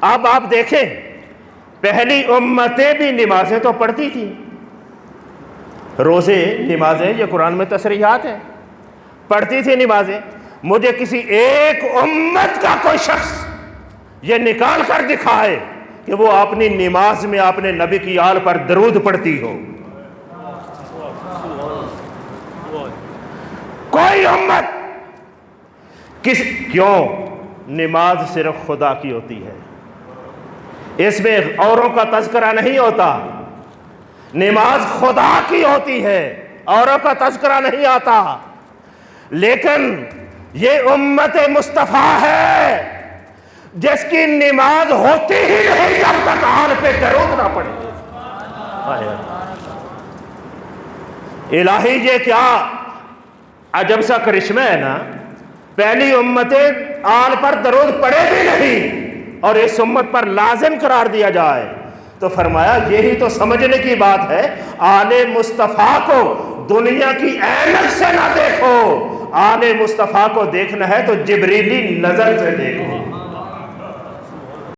اب آپ دیکھیں پہلی امتیں بھی نمازیں تو پڑھتی تھیں، روزے، نمازیں، یہ قرآن میں تصریحات ہیں، پڑھتی تھی نمازیں۔ مجھے کسی ایک امت کا کوئی شخص یہ نکال کر دکھائے کہ وہ اپنی نماز میں اپنے نبی کی آل پر درود پڑھتی ہو، کوئی امت۔ کیوں؟ نماز صرف خدا کی ہوتی ہے، اس میں اوروں کا تذکرہ نہیں ہوتا، نماز خدا کی ہوتی ہے، اوروں کا تذکرہ نہیں آتا۔ لیکن یہ امت مصطفیٰ ہے جس کی نماز ہوتی ہی نہیں جب تک آل پہ درود نہ پڑے۔ الہی یہ کیا عجب سا کرشمہ ہے نا، پہلی امتیں آل پر درود پڑے بھی نہیں اور اس امت پر لازم قرار دیا جائے، تو فرمایا یہی تو سمجھنے کی بات ہے، آل مصطفیٰ کو دنیا کی عینک سے نہ دیکھو، آل مصطفیٰ کو دیکھنا ہے تو جبریلی نظر سے دیکھو۔